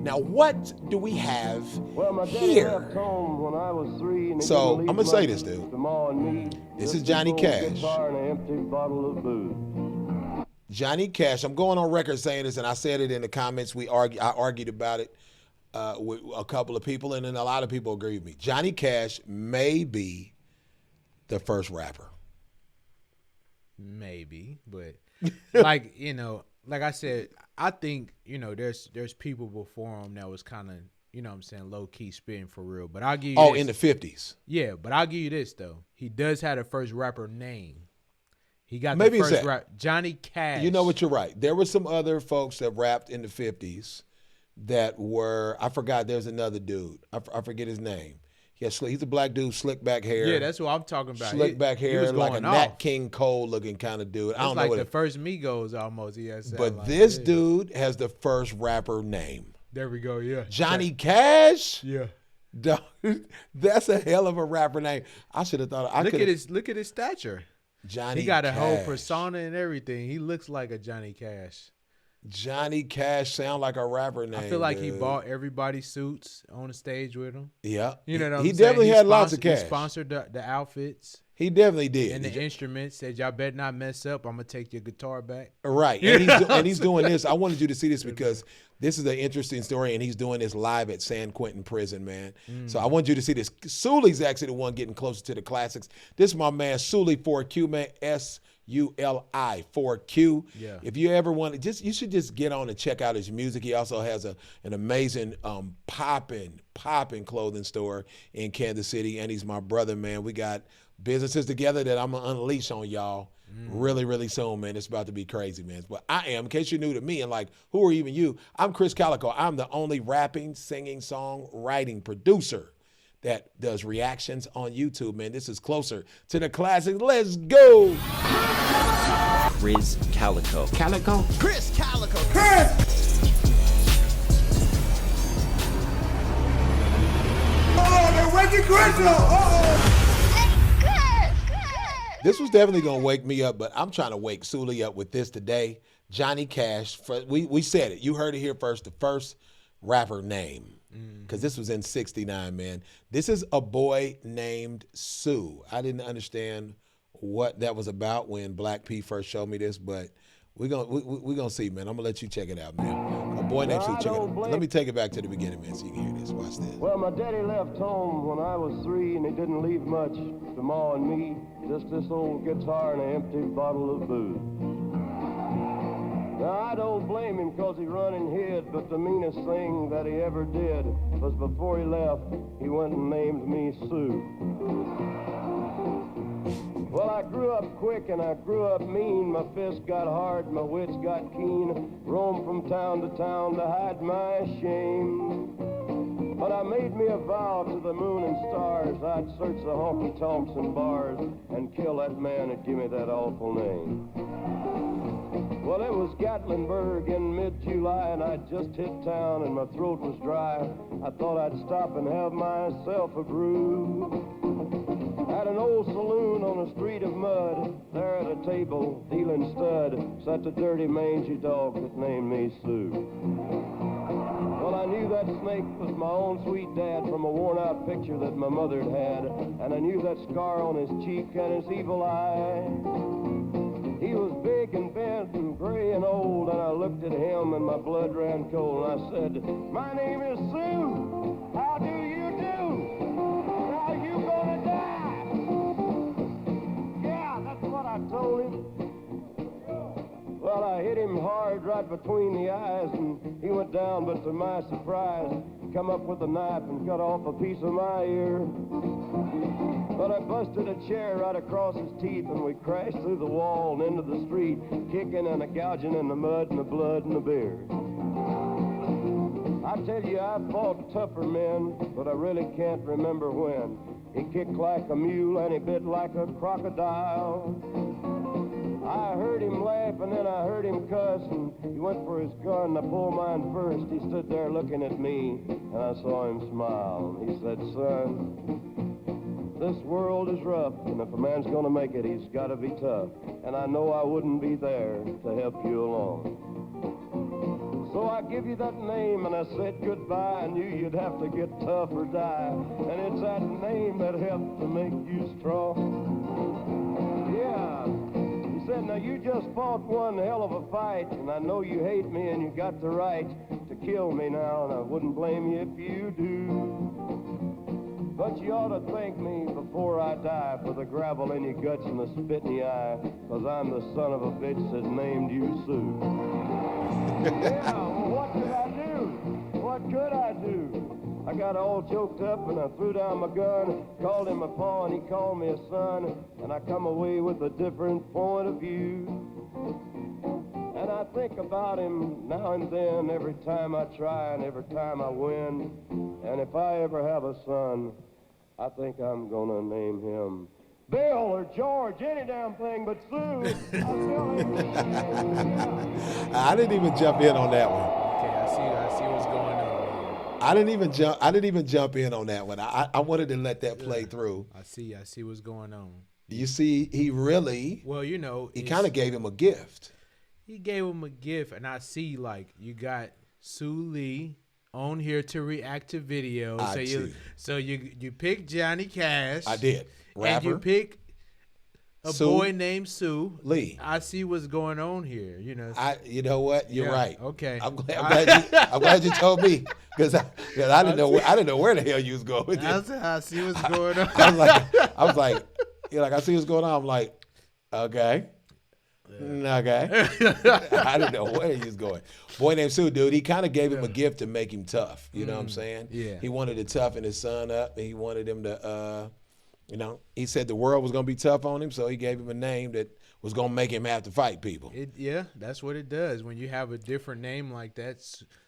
Now, what do we have Well, my daddy here? left home when I was 3 and he So, didn't leave I'm gonna say much this, dude. to Ma and me. This Just is Johnny old Cash. guitar and an empty bottle of booze. Johnny Cash. I'm going on record saying this, and I said it in the comments. I argued about it with a couple of people, and then a lot of people agree with me. Johnny Cash may be the first rapper. Maybe, but like like I said, I think there's people before him that was kind of what I'm saying, low key spitting for real. But I'll give you this. In the 50s. Yeah, but I'll give you this though. He does have the first rapper name. He got Maybe the first rap. Johnny Cash. You know what? You're right. There were some other folks that rapped in the 50s that were, I forgot, there's another dude. I forget his name. He's a black dude, slick back hair. Yeah, that's what I'm talking about. Slick back hair, like a Nat King Cole looking kind of dude. I don't know like what the first Migos almost. But like this dude has the first rapper name. There we go, yeah. Johnny Cash? Yeah. That's a hell of a rapper name. I should have thought. Look at his stature. Johnny He got Cash. a whole persona and everything. He looks like a Johnny Cash. Johnny Cash sound like a rapper name. I feel like he bought everybody's suits on the stage with him. Yeah. You know what I'm saying? He definitely had lots of cash. He sponsored the outfits. He definitely did. And the instruments. Said, y'all better not mess up. I'm going to take your guitar back. Right. And he's doing this. I wanted you to see this because this is an interesting story, and he's doing this live at San Quentin Prison, man. So I want you to see this. Suli's actually the one getting closer to the classics. This is my man, Suli 4Q, man. SULI 4Q. Yeah. If you ever want to, you should just get on and check out his music. He also has an amazing popping clothing store in Kansas City, and he's my brother, man. We got businesses together that I'm gonna unleash on y'all really, really soon, man. It's about to be crazy, man. But I am, in case you're new to me and like, who are even you? I'm Krizz Kaliko. I'm the only rapping, singing, songwriting producer that does reactions on YouTube, man. This is closer to the classics. Let's go. Krizz Kaliko. Kaliko? Krizz Kaliko. Krizz! They're waking Krizz up. This was definitely going to wake me up, but I'm trying to wake Suli up with this today. Johnny Cash, we said it. You heard it here first, the first rapper name, because this was in 69, man. This is a boy named Sue. I didn't understand what that was about when Black P first showed me this, but we're gonna see, man. I'm going to let you check it out, man. A boy named Sue. Check it out. Let me take it back to the beginning, man, so you can hear this. Watch this. Well, my daddy left home when I was 3 and he didn't leave much to Ma and me. Just this old guitar and an empty bottle of booze. Now, I don't blame him because he run and hid, but the meanest thing that he ever did was before he left, he went and named me Sue. Well, I grew up quick and I grew up mean. My fists got hard, my wits got keen. Roamed from town to town to hide my shame. But I made me a vow to the moon and stars I'd search the honky-tonks and bars and kill that man that gave me that awful name. Well, it was Gatlinburg in mid-July and I'd just hit town and my throat was dry. I thought I'd stop and have myself a brew. At an old saloon on a street of mud, there at a table, dealing stud, sat the dirty mangy dog that named me Sue. Well, I knew that snake was my own sweet dad from a worn-out picture that my mother had, and I knew that scar on his cheek and his evil eye. He was big and bent and gray and old, and I looked at him and my blood ran cold, and I said, "My name is Sue. How do you do? Now you gonna die." Yeah, that's what I told him. Well, I hit him hard right between the eyes, and he went down, but to my surprise, come up with a knife and cut off a piece of my ear. But I busted a chair right across his teeth, and we crashed through the wall and into the street, kicking and gouging in the mud and the blood and the beer. I tell you, I fought tougher men, but I really can't remember when. He kicked like a mule and he bit like a crocodile. I heard him laugh and then I heard him cuss, and he went for his gun. I pulled mine first. He stood there looking at me, and I saw him smile. He said, "Son, this world is rough, and if a man's gonna make it, he's gotta be tough. And I know I wouldn't be there to help you along. So I give you that name and I said goodbye. I knew you'd have to get tough or die. And it's that name that helped to make you strong. Yeah. He said, now you just fought one hell of a fight, and I know you hate me and you got the right to kill me now, and I wouldn't blame you if you do. But you ought to thank me before I die for the gravel in your guts and the spit in your eye, 'cause I'm the son of a bitch that named you Sue. Yeah, well, what could I do? What could I do? I got all choked up and I threw down my gun, called him a pa and he called me a son, and I come away with a different point of view. And I think about him now and then, every time I try and every time I win. And if I ever have a son, I think I'm gonna name him Bill or George, any damn thing but Sue. I didn't even jump in on that one. Okay, I see what's going on. I didn't even jump in on that one. I wanted to let that play through. I see what's going on. You see, he really, Well, you know, he kind of gave him a gift. He gave him a gift, and I see, like, you got Sue Lee on here to react to videos. So you pick Johnny Cash. I did. Rapper. And you pick a Sue boy named Sue Lee. I see what's going on here. You know. You know what? You're Yeah, right. okay. I'm glad you told me, because I didn't know where the hell you was going with this. I see what's going on. I was like, you're like, I see what's going on. I'm like, okay. Okay. I didn't know where he was going. Boy named Sue, dude, he kind of gave him a gift to make him tough. You know what I'm saying? Yeah. He wanted to toughen his son up, and he wanted him to, he said the world was going to be tough on him, so he gave him a name that was going to make him have to fight people. Yeah, that's what it does. When you have a different name like that,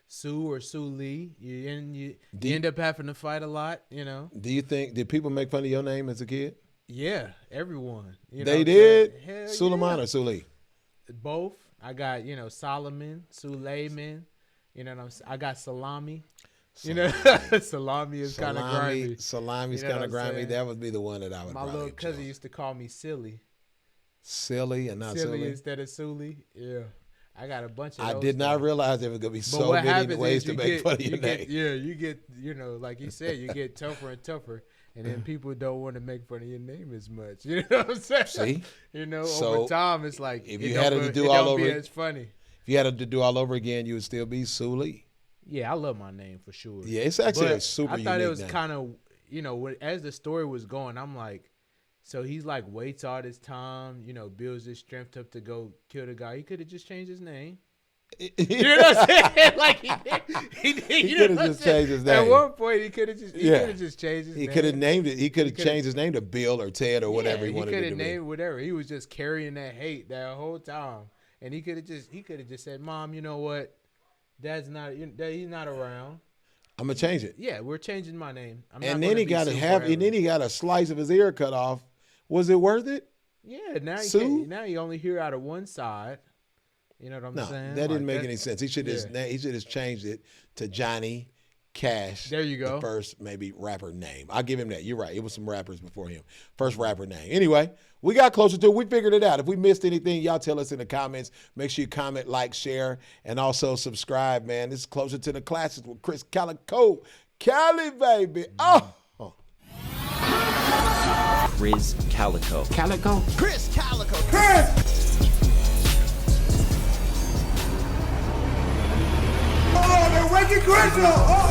Sue or Sue Lee, you end up having to fight a lot, you know. Did people make fun of your name as a kid? Yeah, everyone. They did? Hell Suleiman yeah. or Sue Lee? Both. I got, Solomon, Suleiman. You know what I'm saying? I got Salami. You know, Salami is kind of grimy. Salami's You know kind what of I'm grimy. saying? That would be the one that I would My probably little cousin choose. used to call me Silly. Silly and not Silly Silly. instead of Suli. Yeah. I got a bunch of I those did not things. realize there was going to be But so what many happens ways is to make fun of your name. you get, like you said, you get tougher and tougher, and then people don't want to make fun of your name as much. You know what I'm saying? See? Over time, it's like if you had it to do all over, it's funny. If you had it to do all over again, you would still be Sue Lee. Yeah, I love my name for sure. Yeah, it's actually But a super unique I thought it was name. kind of, as the story was going, I'm like, so he's like waits all this time, builds his strength up to go kill the guy. He could have just changed his name. You know what I'm saying? Like he could have just changed his name. At one point, he could have just changed his name. He could have named it. He could have changed his name to Bill or Ted or whatever he wanted could it have to named be. whatever. He was just carrying that hate that whole time, and he could have just said, "Mom, you know what? Dad's not. He's not around. I'm gonna change it." Yeah, we're changing my name. And then he got a slice of his ear cut off. Was it worth it? Yeah. Now you only hear out of one side. You know what I'm saying? That didn't make any sense. He should have changed it to Johnny Cash. There you go. The first maybe rapper name. I'll give him that. You're right. It was some rappers before him. First rapper name. Anyway, we got closer to it. We figured it out. If we missed anything, y'all tell us in the comments. Make sure you comment, like, share, and also subscribe, man. This is Closer to the Classics with Krizz Kaliko. Cali, baby. Oh. Krizz Kaliko. Kaliko? Krizz Kaliko. Krizz! Oh, they're waking Krizz up!